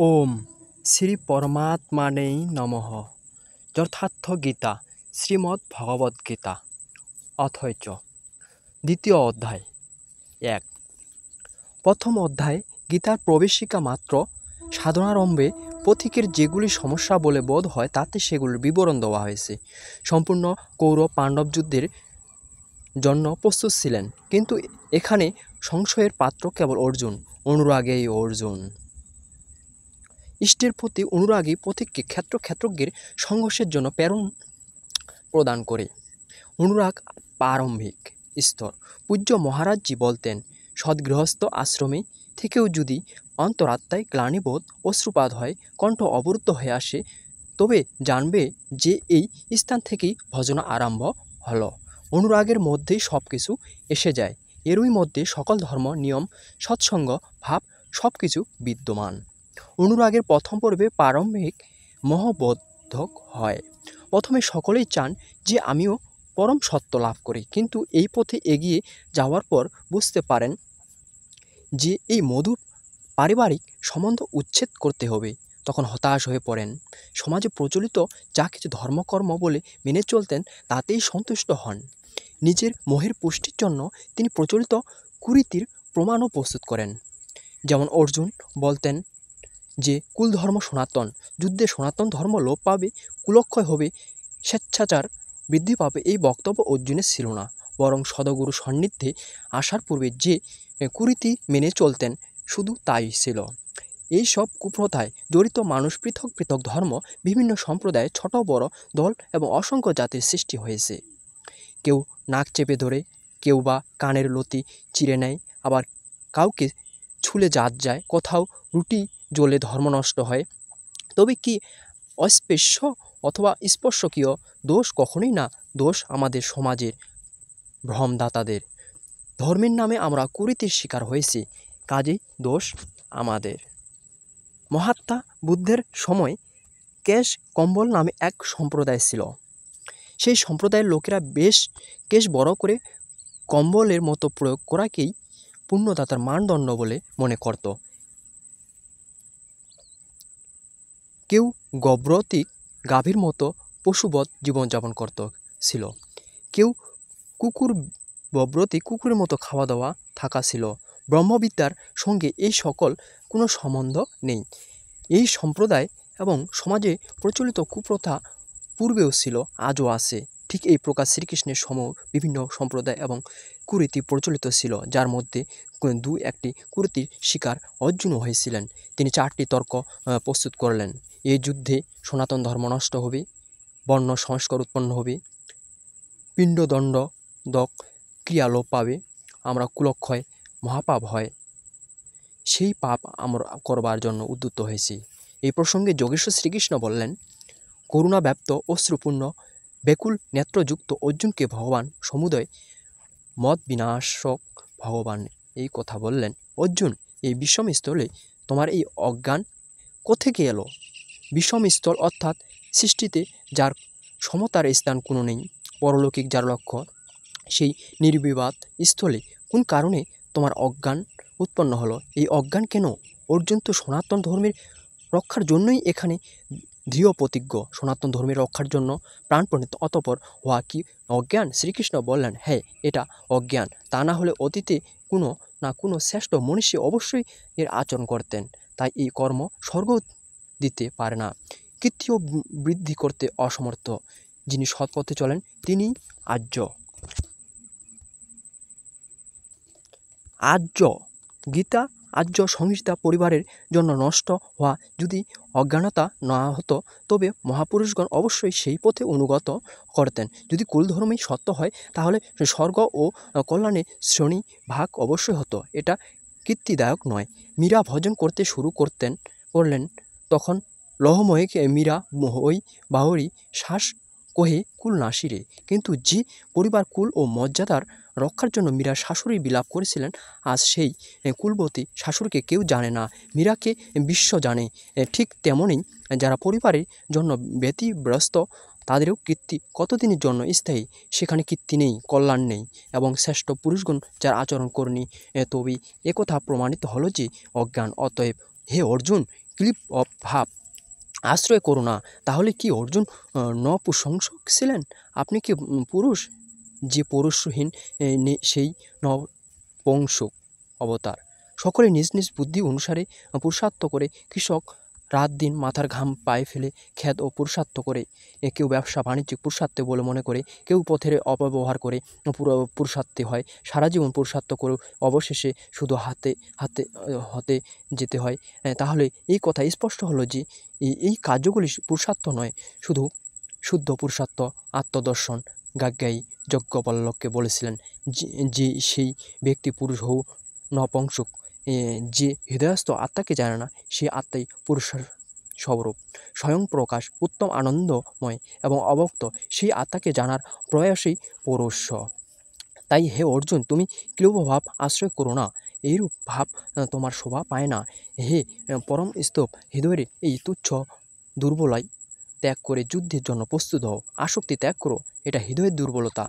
ওম শ্রী পরমাত্মানেই নমঃ। যথার্থ গীতা শ্রীমদ্ ভগবদ্গীতা অথৈচ দ্বিতীয় অধ্যায়। 1 প্রথম অধ্যায় গীতার প্রবেশিকা মাত্র। সাধনারম্ভে পথিকের যেগুলি সমস্যা বলে বোধ হয় তাতে সেগুলির বিবরণ দেওয়া হয়েছে। সম্পূর্ণ কৌরব পাণ্ডব যুদ্ধের জন্য প্রস্তুত ছিলেন, কিন্তু এখানে সংশয়ের পাত্র কেবল অর্জুন। অনুরাগেই অর্জুন ইষ্টের প্রতি অনুরাগী পথিককে ক্ষেত্রজ্ঞের সংঘর্ষের জন্য প্রেরণ প্রদান করে। অনুরাগ প্রারম্ভিক স্তর। পূজ্য মহারাজজি বলতেন, সদ্গৃহস্থ আশ্রমে থেকেও যদি অন্তরাত্মায় গ্লানিবোধ অশ্রুপাত হয়, কণ্ঠ অবরুদ্ধ হয়ে আসে, তবে জানবে যে এই স্থান থেকেই ভজনা আরম্ভ হলো। অনুরাগের মধ্যেই সব কিছু এসে যায়। এরই মধ্যে সকল ধর্ম, নিয়ম, সৎসঙ্গ, ভাব সব কিছু বিদ্যমান। অনুরাগের প্রথম পর্বে প্রারম্ভিক মোহবোধক হয়। প্রথমে সকলেই চান যে আমিও পরম সত্য লাভ করি, কিন্তু এই পথে এগিয়ে যাওয়ার পর বুঝতে পারেন যে এই মধুর পারিবারিক সম্বন্ধ উচ্ছেদ করতে হবে। তখন হতাশ হয়ে পড়েন। সমাজে প্রচলিত যা কিছু ধর্মকর্ম বলে মেনে চলতেন তাতেই সন্তুষ্ট হন। নিজের মোহের পুষ্টির জন্য তিনি প্রচলিত কুরীতির প্রমাণও প্রস্তুত করেন। যেমন অর্জুন বলতেন যে কুল ধর্ম সনাতন, যুদ্ধে সনাতন ধর্ম লোপ পাবে, কুলক্ষয় হবে, স্বেচ্ছাচার বৃদ্ধি পাবে। এই বক্তব্য অর্জুনের ছিল না, বরং সদগুরু সান্নিধ্যে আসার পূর্বে যে কুরীতি মেনে চলতেন শুধু তাই ছিল। এই সব কুপ্রথায় জড়িত মানুষ, পৃথক পৃথক ধর্ম, বিভিন্ন সম্প্রদায়, ছোট বড় দল এবং অসংখ্য জাতির সৃষ্টি হয়েছে। কেউ নাক চেপে ধরে, কেউ বা কানের লতি চিরে নেয়, আবার কাউকে ছুলে জাত যায়, কোথাও রুটি জ্বলে ধর্ম নষ্ট হয়। তবে কি অস্পৃশ্য অথবা স্পর্শকীয় দোষ? কখনোই না। দোষ আমাদের সমাজের ভ্রমদাতাদের। ধর্মের নামে আমরা কুরীতির শিকার হয়েছি, কাজেই দোষ আমাদের। মহাত্মা বুদ্ধের সময় কেশ কম্বল নামে এক সম্প্রদায় ছিল। সেই সম্প্রদায়ের লোকেরা বেশ কেশ বড় করে কম্বলের মতো প্রয়োগ করাকেই পুণ্যদাতার মানদণ্ড বলে মনে করত। কেউ গব্রতিক গাভীর মতো পশুবৎ জীবনযাপন করত ছিল, কেউ কুকুর বব্রতি কুকুরের মতো খাওয়া দাওয়া থাকা ছিল। ব্রহ্মবিদ্যার সঙ্গে এই সকল কোনো সম্বন্ধ নেই। এই সম্প্রদায় এবং সমাজে প্রচলিত কুপ্রথা পূর্বেও ছিল, আজও আছে। ঠিক এই প্রকার শ্রীকৃষ্ণের সম বিভিন্ন সম্প্রদায় এবং কুরীতি প্রচলিত ছিল, যার মধ্যে দু একটি কুরীতির শিকার অর্জুনও হয়েছিলেন। তিনি 4টি তর্ক প্রস্তুত করলেন। এই যুদ্ধে সনাতন ধর্ম নষ্ট হবে, বর্ণ সংস্কার উৎপন্ন হবে, পিণ্ডদণ্ড ক্রিয়া লোপ পাবে, আমরা কুলক্ষয় মহাপাপ হয়, সেই পাপ আমরা করবার জন্য উদ্যত হয়েছি। এই প্রসঙ্গে যোগেশ্বর শ্রীকৃষ্ণ বললেন, করুণা ব্যাপ্ত অশ্রুপূর্ণ ব্যাকুল নেত্রযুক্ত অর্জুনকে ভগবান সমুদয় মত বিনাশক ভগবান এই কথা বললেন, অর্জুন, এই বিষমস্থলে তোমার এই অজ্ঞান কোথেকে এলো? বিষমস্থল অর্থাৎ সৃষ্টিতে যার সমতার স্থান কোনো নেই, পরলৌকিক যার লক্ষ্য, সেই নির্বিবাদ স্থলে কোন কারণে তোমার অজ্ঞান উৎপন্ন হলো? এই অজ্ঞান কেন? অর্জুন তো সনাতন ধর্মের রক্ষার জন্যই এখানে দৃঢ় প্রতিজ্ঞ, সনাতন ধর্মের রক্ষার জন্য প্রাণপণিত। অতঃপর হওয়া কি অজ্ঞান? শ্রীকৃষ্ণ বললেন, হ্যাঁ, এটা অজ্ঞান। তা না হলে অতীতে কোনো না কোনো শ্রেষ্ঠ মনীষী অবশ্যই এর আচরণ করতেন। তাই এই কর্ম স্বর্গ দিতে পারে না, কীর্তিও বৃদ্ধি করতে অসমর্থ। যিনি সৎপথে চলেন তিনি আর্য। গীতা আর্য সংহিতা পরিবারের জন্য নষ্ট হওয়া যদি অজ্ঞানতা না হতো, তবে মহাপুরুষগণ অবশ্যই সেই পথে অনুগত করতেন। যদি কুলধর্মই সত্য হয়, তাহলে স্বর্গ ও কল্যাণে শ্রেণী ভাগ অবশ্যই হতো। এটা কীর্তিদায়ক নয়। মীরা ভজন করতে শুরু করলেন, তখন লহময়ে মীরা ওই বাহরি শ্বাস কহে কুল নাসিরে। কিন্তু যে পরিবার কুল ও মর্যাদার রক্ষার জন্য মীরা শাশুড়ি বিলাপ করেছিলেন, আজ সেই কুলবতী শাশুড়িকে কেউ জানে না, মীরাকে বিশ্ব জানে। ঠিক তেমনই যারা পরিবারের জন্য ব্যতিব্যস্ত, তাদেরও কীর্তি কতদিনের জন্য স্থায়ী? সেখানে কীর্তি নেই, কল্যাণ নেই, এবং শ্রেষ্ঠ পুরুষগণ যার আচরণ করেনি। তবেই একথা প্রমাণিত হলো যে অজ্ঞান। অতএব হে অর্জুন, ক্লিপ অফ ভাব আশ্রয় করো না। তাহলে কি অর্জুন নপুংসক ছিলেন? আপনি কি পুরুষ? যে পুরুষহীন সেই নপুংসক অবতার। সকলে নিজ নিজ বুদ্ধি অনুসারে পুরুষার্থ করে। কৃষক রাত দিন মাথার ঘাম পায়ে ফেলে খ্যাত ও পুরুষার্থ করে। কেউ ব্যবসা বাণিজ্যিক পুরুষার্থে বলে মনে করে, কেউ পথের অপব্যবহার করে পুরুষার্থে হয়। সারা জীবন পুরুষার্থ করেও অবশেষে শুধু হতে যেতে হয়। তাহলে এই কথা স্পষ্ট হলো যে এই কার্যগুলি পুরুষার্থ নয়, শুধু শুদ্ধ পুরুষার্থ। আত্মদর্শন গাগ্গাই যজ্ঞবল্লভকে বলেছিলেন যে সেই ব্যক্তি পুরুষ হোক নপুংসক, যে হৃদয়স্থ আত্মাকে জানে না, সে আত্মাই পুরুষের স্বরূপ, স্বয়ং প্রকাশ, উত্তম আনন্দময় এবং অব্যক্ত। সেই আত্মাকে জানার প্রয়াসই পুরুষ। তাই হে অর্জুন, তুমি ক্লীবভাব আশ্রয় করো না। এইরূপ ভাব তোমার শোভা পায় না। হে পরম স্তব হৃদয়ের এই তুচ্ছ দুর্বলাই ত্যাগ করে যুদ্ধের জন্য প্রস্তুত হও। আসক্তি ত্যাগ করো, এটা হৃদয়ের দুর্বলতা।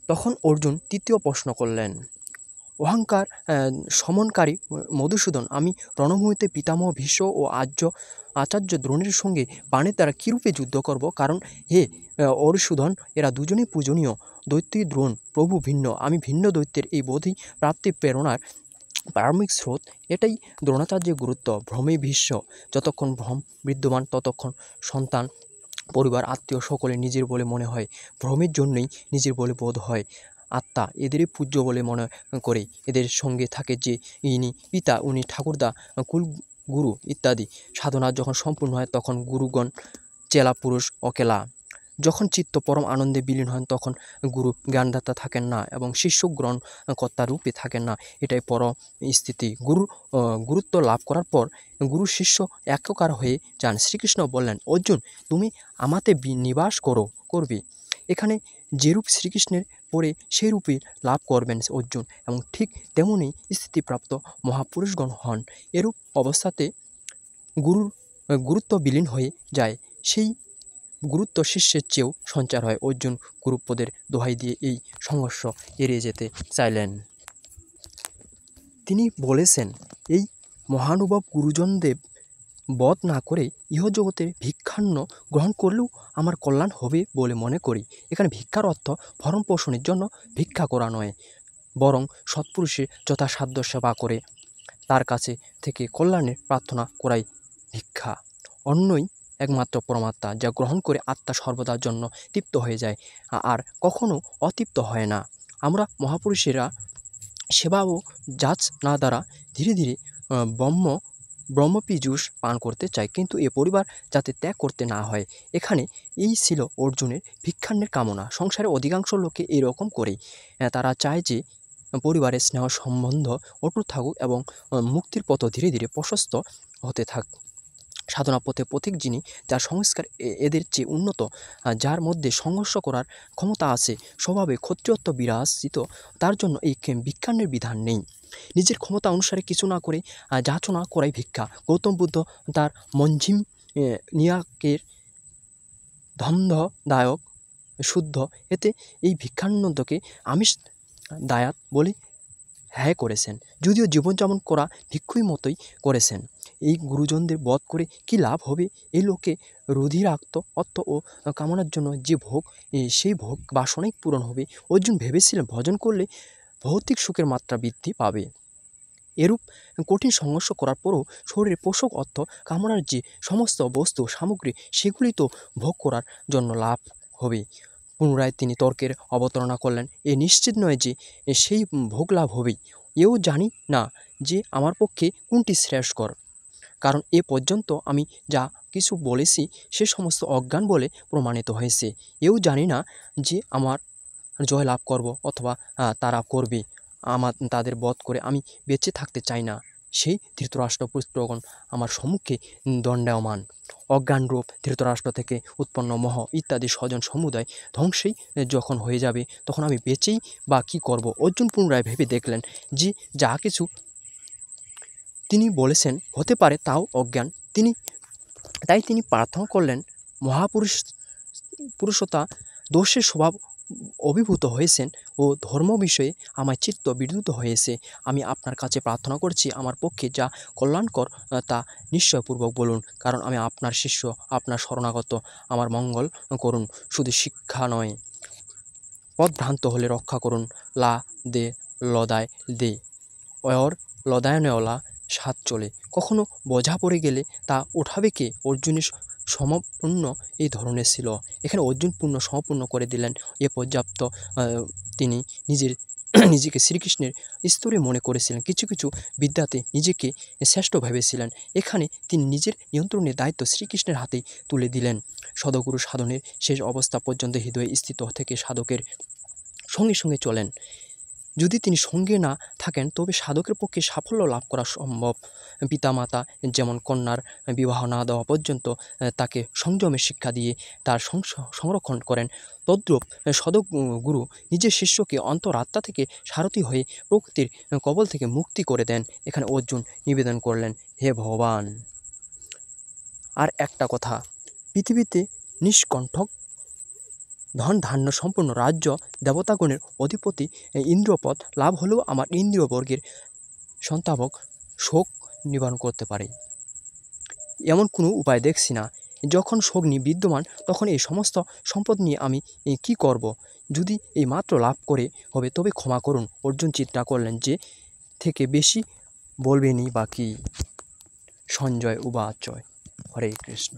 তখন অর্জুন তৃতীয় প্রশ্ন করলেন, অহংকার সমনকারী মধুসূদন, আমি রণভূমিতে পিতামহ ভীষ্ম ও আচার্য দ্রোণের সঙ্গে বাণের দ্বারা কীরূপে যুদ্ধ করব? কারণ হে অরিসূদন, এরা দুজনেই পূজনীয়। দৈত্যী দ্রোণ প্রভু ভিন্ন, আমি ভিন্ন। দৈত্যের এই বোধই প্রাপ্তি প্রেরণার প্রারম্ভিক স্রোত। এটাই দ্রোণাচার্যের গুরুত্ব। ভ্রমেই ভীষ্ম। যতক্ষণ ভ্রম বিদ্যমান ততক্ষণ সন্তান, পরিবার, আত্মীয় সকলে নিজের বলে মনে হয়। ভ্রমের জন্যই নিজের বলে বোধ হয়। আত্মা এদেরই পূজ্য বলে মনে করে। এদের সঙ্গে থাকে যে ইনি পিতা, উনি ঠাকুরদা, কুলগুরু ইত্যাদি। সাধনা যখন সম্পূর্ণ হয় তখন গুরুগণ চেলা পুরুষ অকেলা। যখন চিত্ত পরম আনন্দে বিলীন হন তখন গুরু জ্ঞানদাতা থাকেন না এবং শিষ্য গ্রহণকর্তা রূপে থাকেন না। এটাই পরম স্থিতি। গুরুত্ব লাভ করার পর গুরু শিষ্য একাকার হয়ে যান। শ্রীকৃষ্ণ বললেন, অর্জুন, তুমি আমাতে নিবাস করবে। এখানে যেরূপ শ্রীকৃষ্ণের পরে সেই রূপে লাভ করবেন অর্জুন, এবং ঠিক তেমনই স্থিতিপ্রাপ্ত মহাপুরুষগণ হন। এরূপ অবস্থাতে গুরুত্ব বিলীন হয়ে যায়। সেই গুরুত্ব শিষ্যের চেয়েও সঞ্চার হয়। অর্জুন গুরুপদের দোহাই দিয়ে এই সংঘর্ষ এড়িয়ে যেতে চাইলেন। তিনি বলেছেন, এই মহানুভব গুরুজনদেব বধ না করে ইহজগতের ভিক্ষান্ন গ্রহণ করলেও আমার কল্যাণ হবে বলে মনে করি। এখানে ভিক্ষার অর্থ ভরণ পোষণের জন্য ভিক্ষা করা নয়, বরং সৎপুরুষের যথাসাধ্য সেবা করে তার কাছে থেকে কল্যাণের প্রার্থনা করাই ভিক্ষা। অন্যই একমাত্র পরমাত্মা, যা গ্রহণ করে আত্মা সর্বদার জন্য তৃপ্ত হয়ে যায় আর কখনো অতৃপ্ত হয় না। আমরা মহাপুরুষেরা সেবা ও যাচ না দ্বারা ধীরে ধীরে ব্রহ্মপীযুষ পান করতে চাই, কিন্তু এ পরিবার যাতে ত্যাগ করতে না হয়। এখানে এই ছিল অর্জুনের ভিক্ষান্নের কামনা। সংসারে অধিকাংশ লোকে এরকম করেই। তারা চায় যে পরিবারের স্নেহ সম্বন্ধ অটুট থাকুক এবং মুক্তির পথ ধীরে ধীরে প্রশস্ত হতে থাক। সাধনা পথে পথিক যিনি, যার সংস্কার এদের চেয়ে উন্নত, যার মধ্যে সংঘর্ষ করার ক্ষমতা আছে, স্বভাবে ক্ষত্রিয়ত্ব বিরাজিত, তার জন্য এই ভিক্ষান্নের বিধান নেই। নিজের ক্ষমতা অনুসারে কিছু না করে যাচনা করাই ভিক্ষা। গৌতম বুদ্ধ তার মঞ্জিম নিয়াকের ধম্মদায়ক শুদ্ধ এতে এই ভিক্ষানন্দকে আমিষ দায়াত বলে হ্যাঁ করেছেন, যদিও জীবনযাপন করা ভিক্ষুই মতোই করেছেন। এই গুরুজনদের বধ করে কি লাভ হবে? এই লোকে রুধিরাক্ত অর্থ ও কামনার জন্য যে ভোগ, সেই ভোগ বাসনাই পূরণ হবে। অর্জুন ভেবেছিলেন ভজন করলে ভৌতিক সুখের মাত্রা বৃদ্ধি পাবে। এরূপ কঠিন সংঘর্ষ করার পরও শরীরের পোষক অর্থ কামনার যে সমস্ত বস্তু সামগ্রী, সেগুলি তো ভোগ করার জন্য লাভ হবে। পুনরায় তিনি তর্কের অবতারণা করলেন, এ নিশ্চিত নয় যে সেই ভোগ লাভ হবেই। এও জানি না যে আমার পক্ষে কোনটি শ্রেয়স্কর, কারণ এ পর্যন্ত আমি যা কিছু বলেছি সে সমস্ত অজ্ঞান বলে প্রমাণিত হয়েছে। এও জানি না যে আমার জয় লাভ করব অথবা তারা করবে। তাদের বধ করে আমি বেঁচে থাকতে চাই না। সেই ধৃতরাষ্ট্র পুত্রগণ আমার সম্মুখে দণ্ডায়মান। অজ্ঞানরূপ ধৃতরাষ্ট্র থেকে উৎপন্ন মহ ইত্যাদি স্বজন সমুদায় ধ্বংসেই যখন হয়ে যাবে, তখন আমি বেঁচেই বা কী করব? অর্জুন পুনরায় ভেবে দেখলেন যে যা কিছু তিনি বলেছেন হতে পারে তাও অজ্ঞান। তাই তিনি প্রার্থনা করলেন, পুরুষতা দোষের স্বভাব অভিভূত হয়েছেন ও ধর্ম বিষয়ে আমার চিত্ত বিদ্যুৎ হয়েছে। আমি আপনার কাছে প্রার্থনা করছি, আমার পক্ষে যা কল্যাণকর তা নিশ্চয়পূর্বক বলুন, কারণ আমি আপনার শিষ্য, আপনার শরণাগত। আমার মঙ্গল করুন, শুধু শিক্ষা নয়, পথভ্রান্ত হলে রক্ষা করুন। লা দে লদায় দে অর লদায়নেওলা সাত চলে। কখনো বোঝা পড়ে গেলে তা ওঠাবে কে? অর্জুনের সমপূর্ণ এই ধরনের ছিল। এখানে অর্জুন পূর্ণ সমপূর্ণ করে দিলেন, এ পর্যাপ্ত। তিনি নিজেকে শ্রীকৃষ্ণের স্তরে মনে করেছিলেন, কিছু কিছু বিদ্যাতে নিজেকে শ্রেষ্ঠ ভেবেছিলেন। এখানে তিনি নিজের নিয়ন্ত্রণের দায়িত্ব শ্রীকৃষ্ণের হাতেই তুলে দিলেন। সদগুরু সাধনের শেষ অবস্থা পর্যন্ত হৃদয়ে স্থিত থেকে সাধকের সঙ্গে সঙ্গে চলেন। যদি তিনি সঙ্গে না থাকেন তবে সাধকের পক্ষে সাফল্য লাভ করা সম্ভব। পিতামাতা যেমন কন্যার বিবাহ না দেওয়া পর্যন্ত তাকে সংযমের শিক্ষা দিয়ে তার সংরক্ষণ করেন, তদ্রূপ সদগুরু নিজের শিষ্যকে অন্তরাত্মা থেকে সারথি হয়ে প্রকৃতির কবল থেকে মুক্তি করে দেন। এখানে অর্জুন নিবেদন করলেন, হে ভগবান, আর একটা কথা, পৃথিবীতে নিষ্কণ্ঠক ধন ধান্য সম্পূর্ণ রাজ্য, দেবতাগণের অধিপতি ইন্দ্রপদ লাভ হলেও আমার ইন্দ্রিয়বর্গের সন্তাবক শোক নিবারণ করতে পারে এমন কোনো উপায় দেখছি না। যখন শোক বিদ্যমান তখন এই সমস্ত সম্পদ নিয়ে আমি কি করব? যদি এই মাত্র লাভ করে হবে তবে ক্ষমা করুন। অর্জুন চিন্তা করলেন যে থেকে বেশি বলবেনই বা কি। সঞ্জয় উবাচয়। হরে কৃষ্ণ।